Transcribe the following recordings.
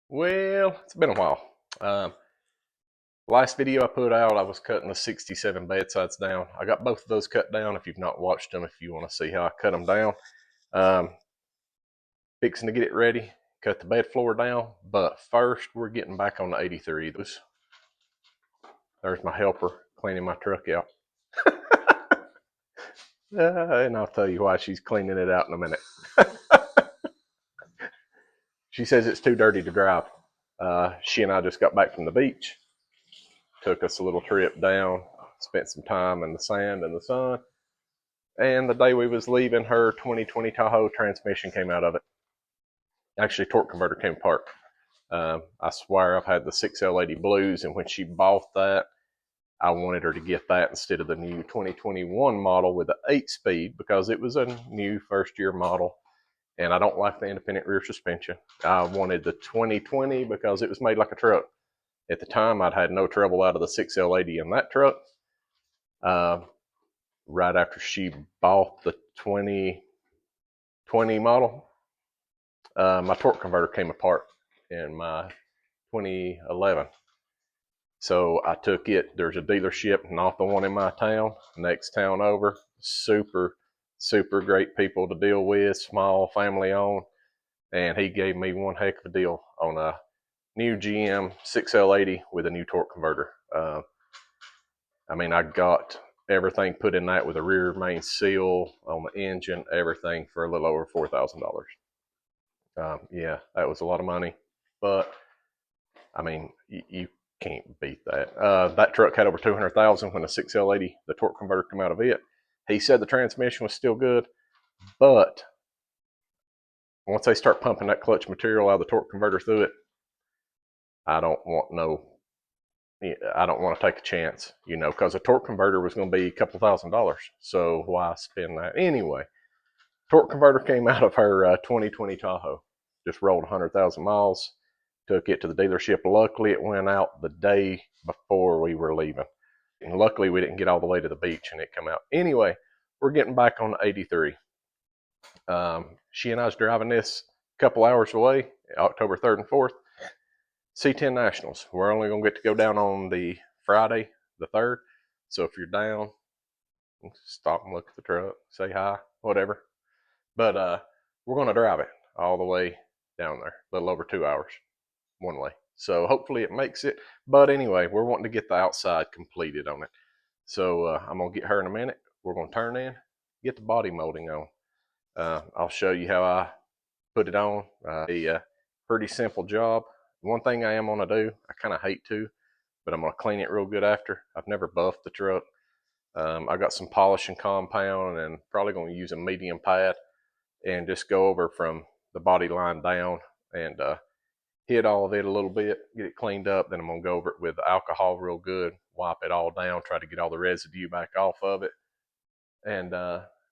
Well, it's been a while. Um, Last video I put out, I was cutting the 67 bedsides down. I got both of those cut down. If you've not watched them, if you want to see how I cut them down, um, fixing to get it ready, cut the bed floor down. But first, we're getting back on the 83. There's my helper cleaning my truck out. And I'll tell you why she's cleaning it out in a minute. She says it's too dirty to drive. She and I just got back from the beach. Took us a little trip down, spent some time in the sand and the sun. And the day we was leaving, her 2020 Tahoe transmission came out of it. Actually, torque converter came apart. I swear I've had the 6L80 Blues, and when she bought that, I wanted her to get that instead of the new 2021 model with the 8-speed because it was a new first-year model, and I don't like the independent rear suspension. I wanted the 2020 because it was made like a truck. At the time, I'd had no trouble out of the 6L80 in that truck. Right after she bought the 2020 model, my torque converter came apart in my 2011. So I took it. There's a dealership, not the one in my town, next town over. Super, super great people to deal with, small, family owned. And he gave me one heck of a deal on a new GM 6L80 with a new torque converter. I got everything put in that with a rear main seal on the engine, everything for a little over $4,000. Yeah, that was a lot of money, but you can't beat that. That truck had over 200,000 when the 6L80, the torque converter, came out of it. He said the transmission was still good, but once they start pumping that clutch material out of the torque converter through it, I don't want to take a chance, because a torque converter was going to be a couple $1,000. So why spend that anyway? Torque converter came out of her 2020 Tahoe. Just rolled 100,000 miles. Took it to the dealership. Luckily, it went out the day before we were leaving. And luckily, we didn't get all the way to the beach and it come out. Anyway, we're getting back on the 83. She and I was driving this a couple hours away, October 3rd and 4th. C10 Nationals. We're only going to get to go down on the Friday, the 3rd. So if you're down, stop and look at the truck, say hi, whatever. But we're going to drive it all the way down there, a little over 2 hours one way. So hopefully it makes it. But anyway, we're wanting to get the outside completed on it. So I'm going to get her in a minute. We're going to turn in, get the body molding on. I'll show you how I put it on. A pretty simple job. One thing I am going to do, I kind of hate to, but I'm going to clean it real good after. I've never buffed the truck. I got some polishing compound and probably going to use a medium pad and just go over from the body line down and hit all of it a little bit, get it cleaned up. Then I'm going to go over it with alcohol real good, wipe it all down, try to get all the residue back off of it, and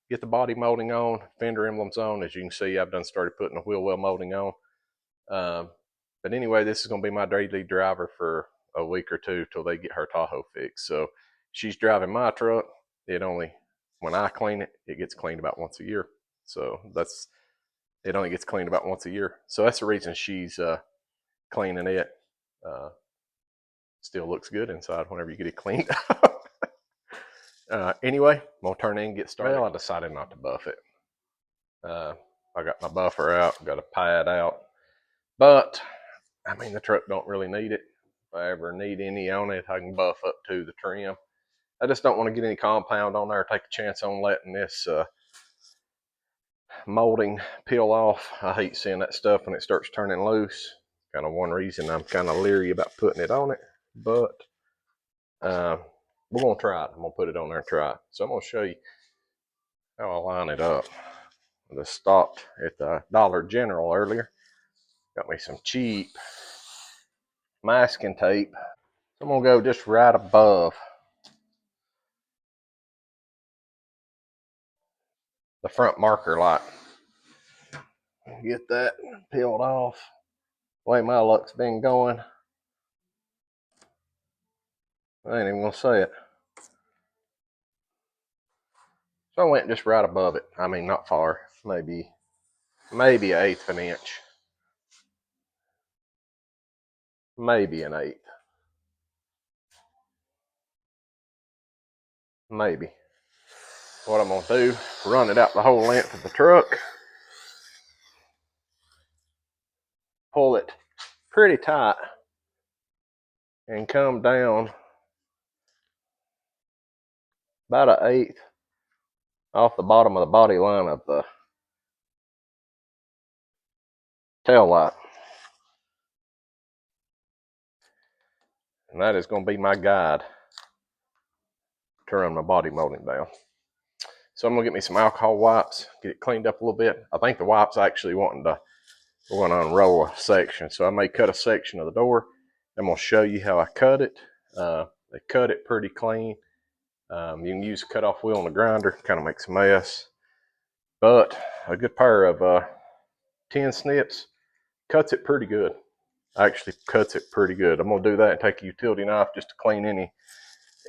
get the body molding on, fender emblems on. As you can see, I've done started putting the wheel well molding on. But anyway, this is going to be my daily driver for a week or two till they get her Tahoe fixed. So she's driving my truck. When I clean it, it gets cleaned about once a year. So it only gets cleaned about once a year. So that's the reason she's cleaning it. Still looks good inside whenever you get it cleaned up. Anyway, I'm going to turn in and get started. Well, I decided not to buff it. I got my buffer out, got a pad out. But, the truck don't really need it. If I ever need any on it, I can buff up to the trim. I just don't want to get any compound on there, take a chance on letting this molding peel off. I hate seeing that stuff when it starts turning loose. Kind of one reason I'm kind of leery about putting it on it. But we're going to try it. I'm going to put it on there and try it. So I'm going to show you how I line it up. I just stopped at the Dollar General earlier. Got me some cheap masking tape. So I'm going to go just right above the front marker light. Get that peeled off. The way my luck's been going, I ain't even going to say it. So I went just right above it. Not far. Maybe 1/8 of an inch. maybe an eighth. Maybe. What I'm gonna do, run it out the whole length of the truck, pull it pretty tight, and come down about an eighth off the bottom of the body line of the tail light. And that is going to be my guide to run my body molding down. So I'm going to get me some alcohol wipes, get it cleaned up a little bit. I think the wipes actually we're going to unroll a section. So I may cut a section of the door. I'm going to show you how I cut it. They cut it pretty clean. You can use a cutoff wheel on the grinder, kind of makes a mess. But a good pair of 10 snips cuts it pretty good. Actually cuts it pretty good. I'm going to do that and take a utility knife just to clean any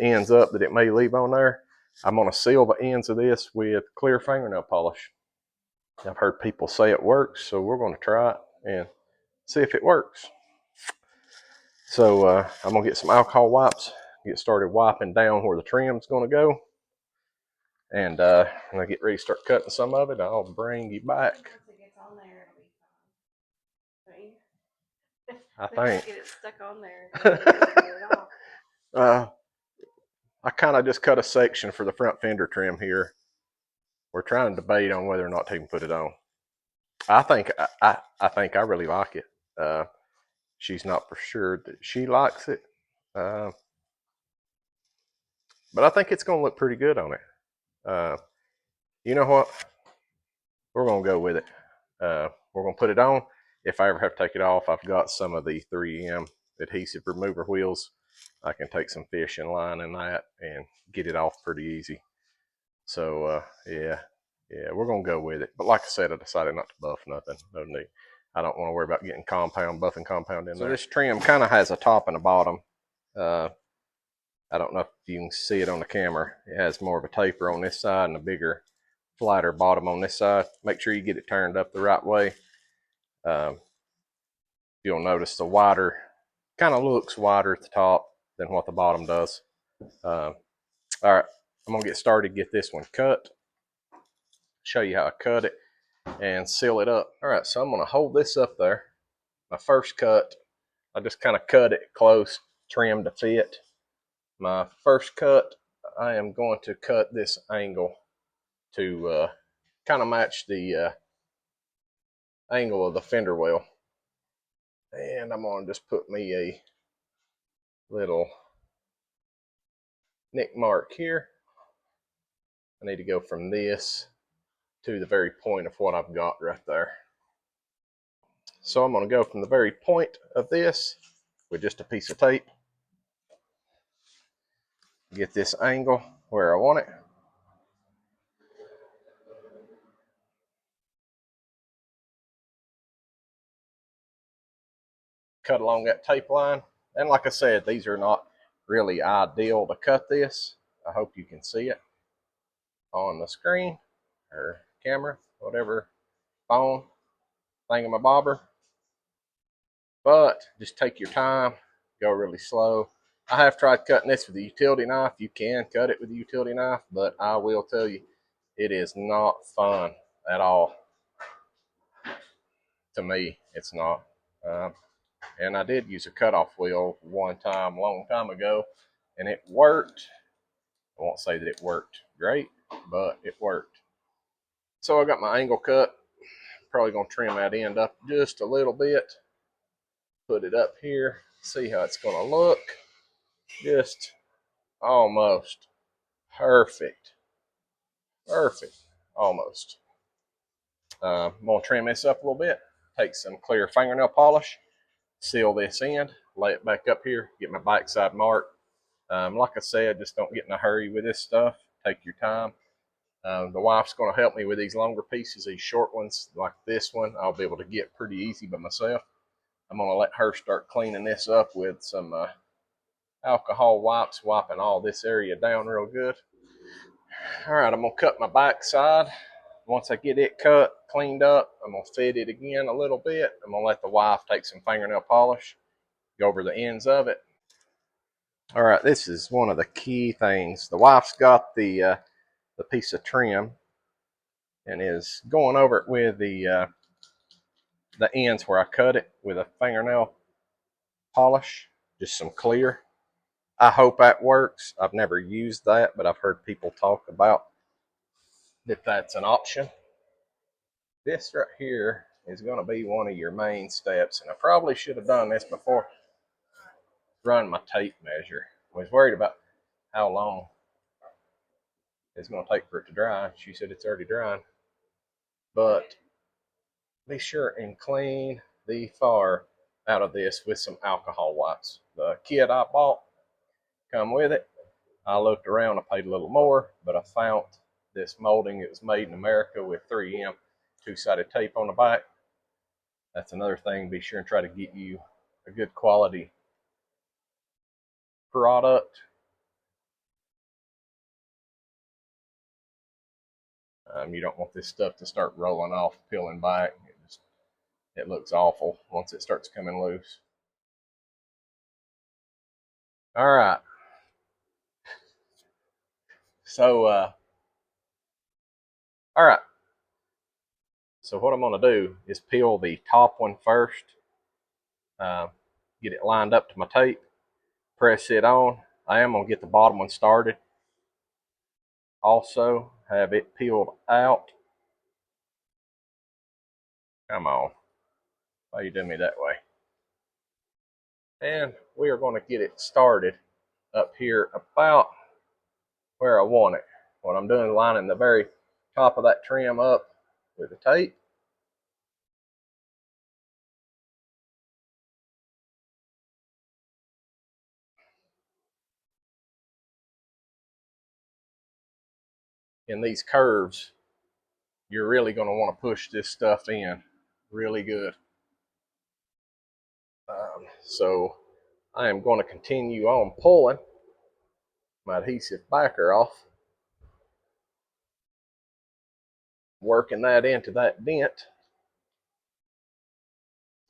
ends up that it may leave on there. I'm going to seal the ends of this with clear fingernail polish. I've heard people say it works, so we're going to try it and see if it works. So I'm going to get some alcohol wipes, get started wiping down where the trim's going to go. And when I get ready to start cutting some of it, I'll bring you back. Once it gets on there, it'll be fine. I think. Get it stuck on there. I kind of just cut a section for the front fender trim here. We're trying to debate on whether or not to even put it on. I think I really like it. She's not for sure that she likes it, but I think it's going to look pretty good on it. You know what? We're going to go with it. We're going to put it on. If I ever have to take it off, I've got some of the 3M adhesive remover wheels. I can take some fishing line in that and get it off pretty easy. So yeah, we're gonna go with it. But like I said, I decided not to buff nothing. No need. I don't want to worry about getting buffing compound in there. So this trim kind of has a top and a bottom. I don't know if you can see it on the camera. It has more of a taper on this side and a bigger, flatter bottom on this side. Make sure you get it turned up the right way. You'll notice the wider, kind of looks wider at the top than what the bottom does. All right, I'm gonna get started, get this one cut, show you how I cut it, and seal it up. All right, so I'm gonna hold this up there. My first cut, I just kind of cut it close, trim to fit. My first cut, I am going to cut this angle to kind of match the angle of the fender well. And I'm gonna just put me a little nick mark here. I need to go from this to the very point of what I've got right there. So I'm going to go from the very point of this with just a piece of tape. Get this angle where I want it. Cut along that tape line. And like I said, these are not really ideal to cut this. I hope you can see it on the screen or camera, whatever, phone, thingamabobber. But just take your time, go really slow. I have tried cutting this with a utility knife. You can cut it with a utility knife, but I will tell you, it is not fun at all. To me, it's not. And I did use a cutoff wheel one time, a long time ago, and it worked. I won't say that it worked great, but it worked. So I got my angle cut. Probably going to trim that end up just a little bit. Put it up here. See how it's going to look. Just almost perfect. Perfect. Almost. I'm going to trim this up a little bit. Take some clear fingernail polish. Seal this end. Lay it back up here. Get my backside mark. Like I said, just don't get in a hurry with this stuff. Take your time. The wife's going to help me with these longer pieces. These short ones, like this one, I'll be able to get pretty easy by myself. I'm going to let her start cleaning this up with some alcohol wipes, wiping all this area down real good. All right, I'm going to cut my back side. Once I get it cut, cleaned up, I'm going to fit it again a little bit. I'm going to let the wife take some fingernail polish go over the ends of it. All right, this is one of the key things. The wife's got the piece of trim and is going over it with the ends where I cut it with a fingernail polish, just some clear. I hope that works. I've never used that, but I've heard people talk about that that's an option. This right here is going to be one of your main steps, and I probably should have done this before running my tape measure. I was worried about how long it's going to take for it to dry. She said it's already drying, but be sure and clean the far out of this with some alcohol wipes. The kit I bought come with it. I looked around, I paid a little more, but I found this molding. It was made in America with 3M two-sided tape on the back. That's another thing. Be sure and try to get you a good quality product. You don't want this stuff to start rolling off, peeling back. It looks awful once it starts coming loose. All right. So, all right. So what I'm going to do is peel the top one first. Get it lined up to my tape. Press it on. I am going to get the bottom one started. Also, have it peeled out. Come on. Why you do me that way? And we are going to get it started up here about where I want it. What I'm doing is lining the very top of that trim up with the tape. In these curves, you're really going to want to push this stuff in really good. So I am going to continue on pulling my adhesive backer off, working that into that dent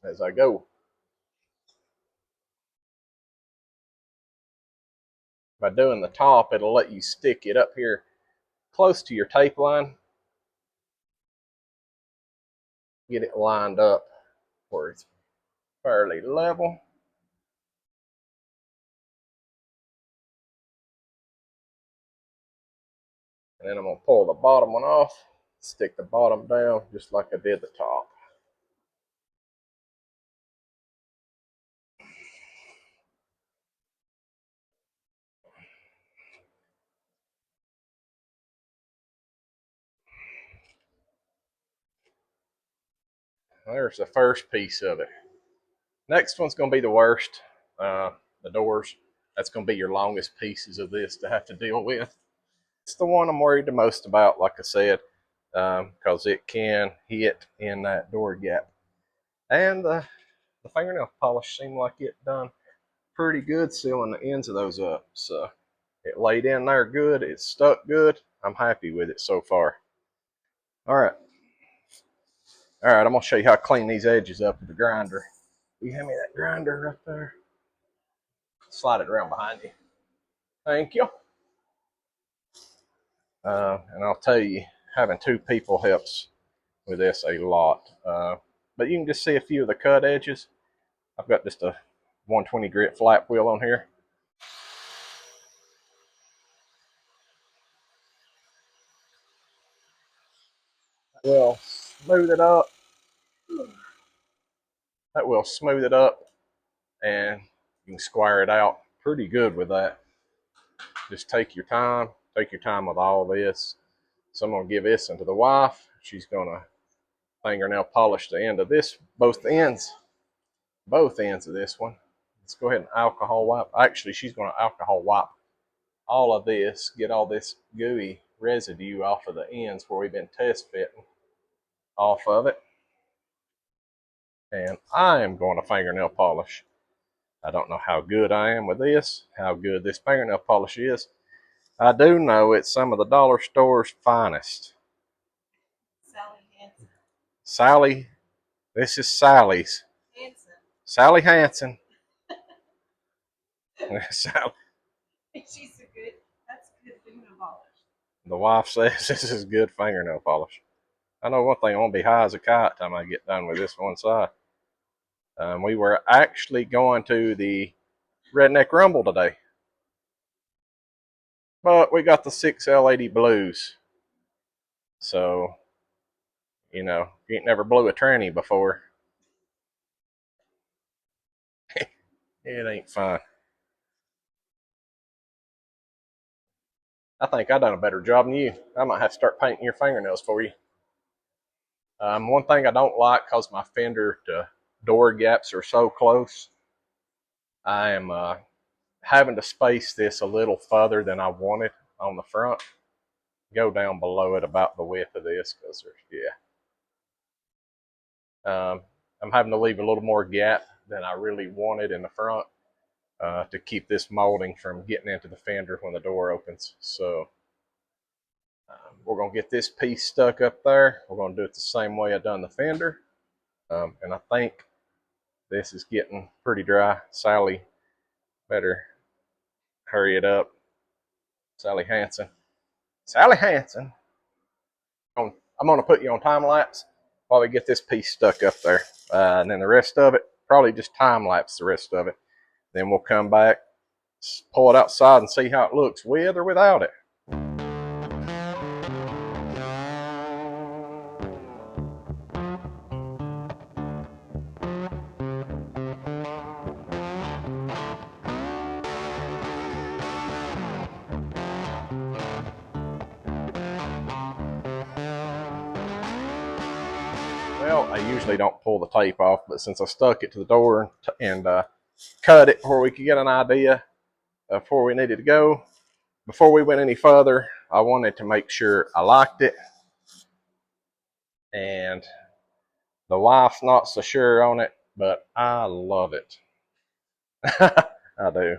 as I go. By doing the top, it'll let you stick it up here close to your tape line. Get it lined up where it's fairly level. And then I'm going to pull the bottom one off, stick the bottom down just like I did the top. There's the first piece of it. Next one's going to be the worst. The doors. That's going to be your longest pieces of this to have to deal with. It's the one I'm worried the most about, like I said, because it can hit in that door gap. And the fingernail polish seemed like it done pretty good sealing the ends of those up. So it laid in there good. It stuck good. I'm happy with it so far. All right. All right, I'm going to show you how to clean these edges up with the grinder. You hand me that grinder right there. Slide it around behind you. Thank you. And I'll tell you, having two people helps with this a lot. But you can just see a few of the cut edges. I've got just a 120 grit flat wheel on here. Will smooth it up. That will smooth it up, and you can square it out pretty good with that. Just take your time. Take your time with all this. So I'm going to give this into the wife. She's going to fingernail polish the end of this, both ends of this one. Let's go ahead and alcohol wipe. Actually, she's going to alcohol wipe all of this, get all this gooey residue off of the ends where we've been test fitting off of it. And I am going to fingernail polish. I don't know how good I am with this, how good this fingernail polish is. I do know it's some of the dollar store's finest. Sally Hansen. Sally, this is Sally's. Hansen. Sally Hansen. Sally, She's a good. That's good fingernail polish. the wife says this is good fingernail polish. I know one thing, I won't be high as a kite time I get done with this one side. We were actually going to the Redneck Rumble today, but we got the 6L80 blues. So, you ain't never blew a tranny before. It ain't fun. I think I done a better job than you. I might have to start painting your fingernails for you. One thing I don't like, because my fender to door gaps are so close, I am having to space this a little further than I wanted on the front. Go down below it about the width of this, because there's, I'm having to leave a little more gap than I really wanted in the front to keep this molding from getting into the fender when the door opens. So we're going to get this piece stuck up there. We're going to do it the same way I done the fender. And I think this is getting pretty dry. Sally, better hurry it up. Sally Hansen. Sally Hansen. I'm going to put you on time lapse while we get this piece stuck up there. And then the rest of it, probably just time lapse the rest of it. Then we'll come back, pull it outside and see how it looks with or without it. Well, I usually don't pull the tape off, but since I stuck it to the door and cut it where we could get an idea of where we needed to go, before we went any further, I wanted to make sure I liked it. And the wife's not so sure on it, but I love it. I do.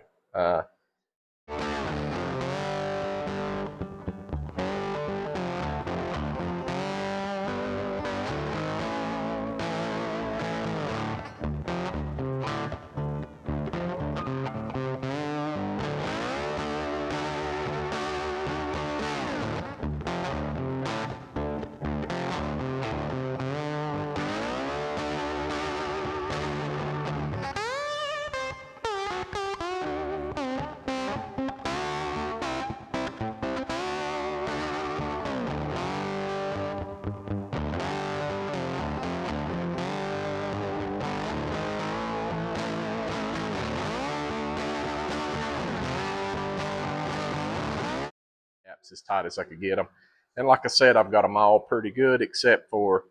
As tight as I could get them. And like I said, I've got them all pretty good except for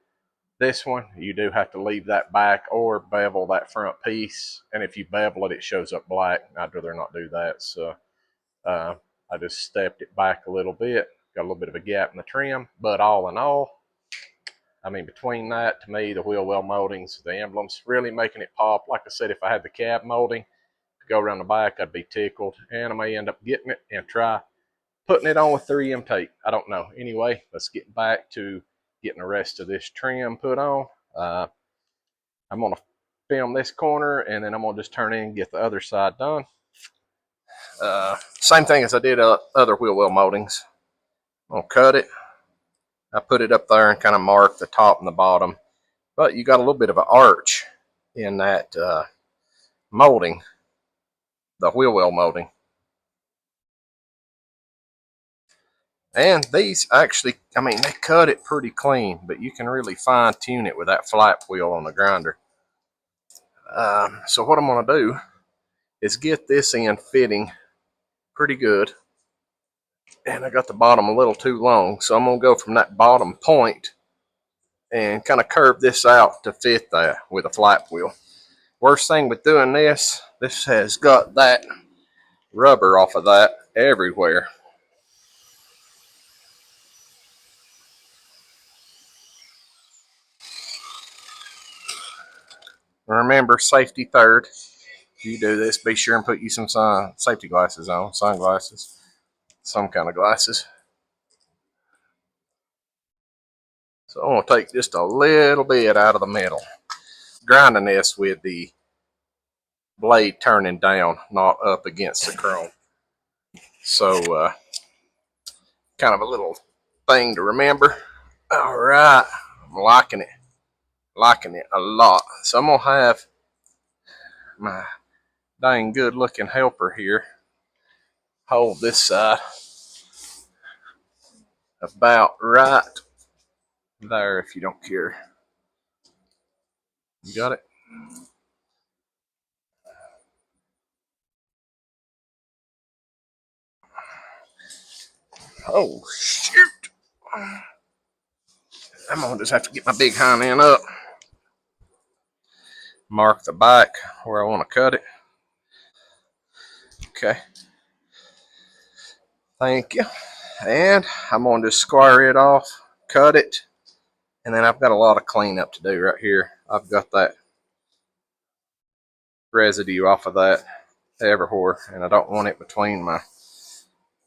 this one. You do have to leave that back or bevel that front piece. And if you bevel it, it shows up black. I'd rather not do that. So I just stepped it back a little bit. Got a little bit of a gap in the trim. But all in all, I mean, between that, to me, the wheel well moldings, the emblems, really making it pop. Like I said, if I had the cab molding to go around the back, I'd be tickled. And I may end up getting it and try putting it on with 3M tape. I don't know. Anyway, let's get back to getting the rest of this trim put on. I'm going to film this corner, and then I'm going to just turn in and get the other side done. Same thing as I did other wheel well moldings. I'm going to cut it. I put it up there and kind of mark the top and the bottom. But you got a little bit of an arch in that molding, the wheel well molding. And these actually, I mean, they cut it pretty clean, but you can really fine tune it with that flap wheel on the grinder. So what I'm going to do is get this end fitting pretty good. And I got the bottom a little too long, so I'm going to go from that bottom point and kind of curve this out to fit that with a flap wheel. Worst thing with doing this, this has got that rubber off of that everywhere. Remember, safety third. If you do this, be sure and put you some safety glasses on, sunglasses, some kind of glasses. So I'm going to take just a little bit out of the middle. Grinding this with the blade turning down, not up against the chrome. So kind of a little thing to remember. All right, I'm liking it a lot. So I'm gonna have my dang good looking helper here hold this side about right there, if you don't care. You got it? Oh shoot, I'm gonna just have to get my big hind end up, mark the back where I want to cut it. Okay, thank you. And I'm gonna just square it off, cut it, and then I've got a lot of cleanup to do right here. I've got that residue off of that everywhere, and I don't want it between my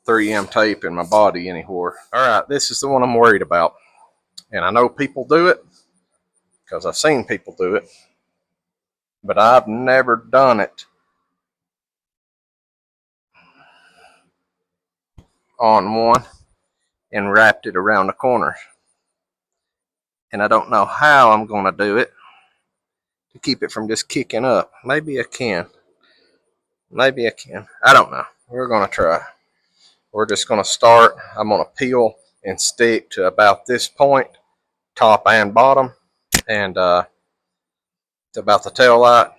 3M tape and my body anywhere. All right, this is the one I'm worried about, and I know people do it because I've seen people do it, but I've never done it on one and wrapped it around the corners. And I don't know how I'm going to do it to keep it from just kicking up. Maybe I can. Maybe I can. I don't know. We're going to try. We're just going to start. I'm going to peel and stick to about this point, top and bottom, and to about the tail light.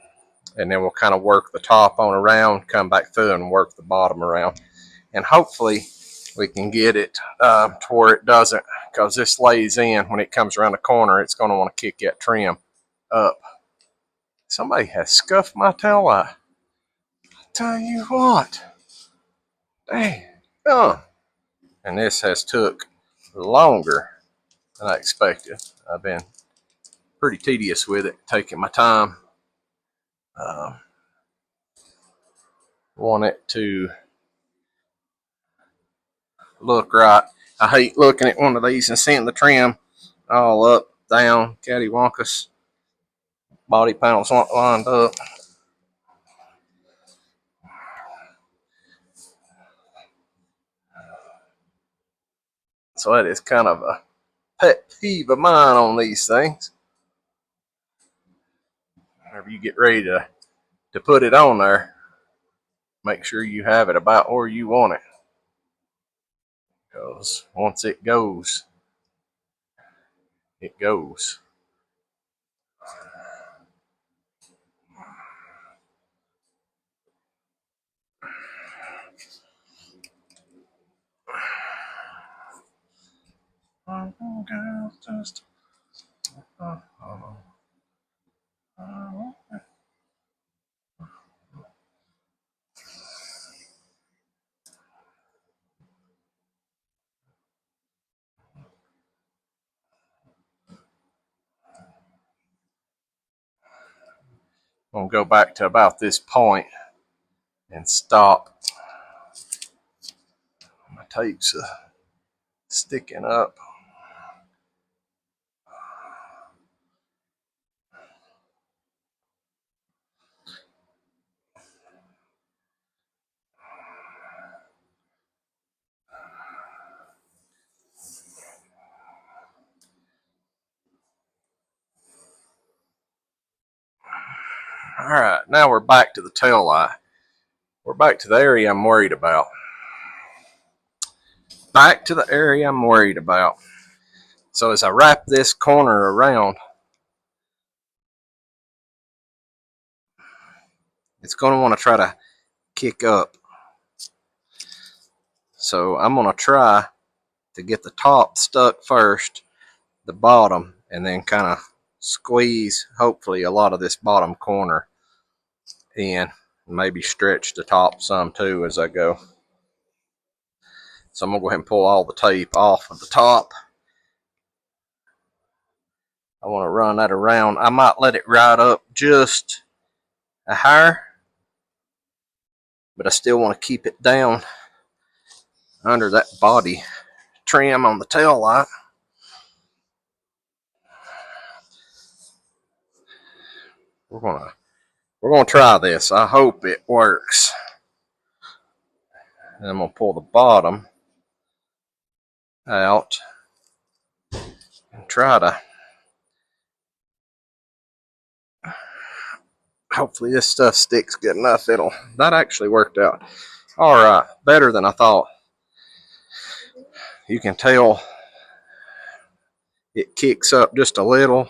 And then we'll kind of work the top on around, come back through and work the bottom around. And hopefully we can get it to where it doesn't, because this lays in when it comes around the corner, it's going to want to kick that trim up. Somebody has scuffed my tail light. Tell you what, dang, and this has took longer than I expected. I've been pretty tedious with it, taking my time. Want it to look right. I hate looking at one of these and seeing the trim all up, down, cattywampus. Body panels not lined up. So that is kind of a pet peeve of mine on these things. Whenever you get ready to put it on there, make sure you have it about where you want it. Because once it goes, it goes. I'm going to go back to about this point and stop. My tape's sticking up. All right, now we're back to the tail light. We're back to the area I'm worried about. Back to the area I'm worried about. So as I wrap this corner around, it's going to want to try to kick up. So I'm going to try to get the top stuck first, the bottom, and then kind of squeeze, hopefully, a lot of this bottom corner in. Maybe stretch the top some too as I go. So I'm going to go ahead and pull all the tape off of the top. I want to run that around. I might let it ride up just a hair, but I still want to keep it down under that body trim on the tail light. We're going to we're going to try this. I hope it works. And I'm going to pull the bottom out and try to, hopefully this stuff sticks good enough. That actually worked out all right, better than I thought. You can tell it kicks up just a little,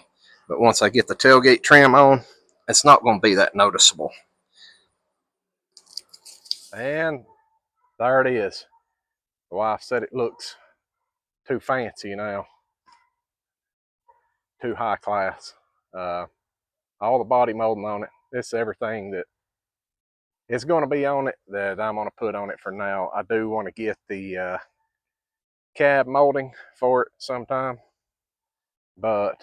but once I get the tailgate trim on, it's not going to be that noticeable. And there it is. The wife said it looks too fancy now, too high class. All the body molding on it, it's everything that is going to be on it that I'm going to put on it for now. I do want to get the cab molding for it sometime, but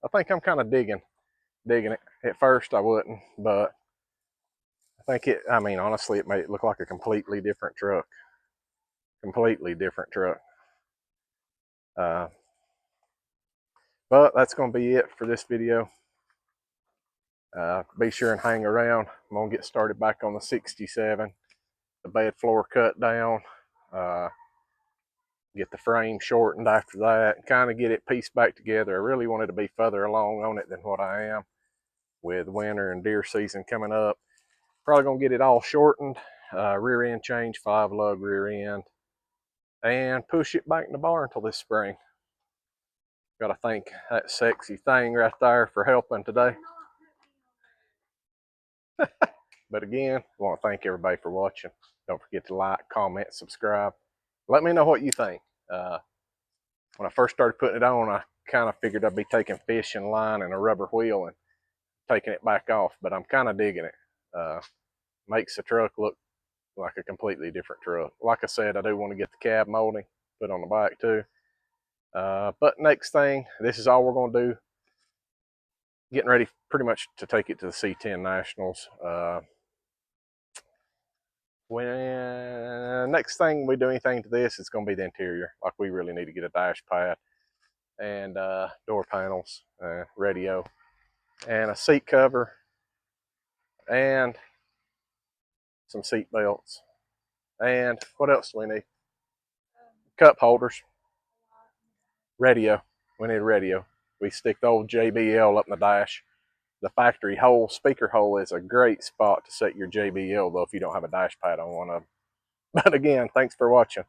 I think I'm kind of digging it. At first I wouldn't, but I think I mean, honestly, it may look like a completely different truck. Uh, but that's going to be it for this video. Be sure and hang around. I'm going to get started back on the 67. The bed floor cut down. Get the frame shortened after that. And kind of get it pieced back together. I really wanted to be further along on it than what I am with winter and deer season coming up. Probably going to get it all shortened. Rear end change, 5-lug rear end. And push it back in the barn until this spring. Got to thank that sexy thing right there for helping today. But again, I want to thank everybody for watching. Don't forget to like, comment, subscribe. Let me know what you think. When I first started putting it on, I kind of figured I'd be taking fishing line and a rubber wheel and taking it back off, but I'm kind of digging it. Makes the truck look like a completely different truck. Like I said, I do want to get the cab molding put on the back too. But next thing, this is all we're going to do. Getting ready pretty much to take it to the C10 Nationals. When next thing we do anything to this, it's going to be the interior. Like, we really need to get a dash pad and door panels, radio, and a seat cover, and some seat belts. And what else do we need? Cup holders, radio. We need a radio. We stick the old JBL up in the dash. The factory hole, speaker hole, is a great spot to set your JBL, though, if you don't have a dash pad on one of them. But again, thanks for watching.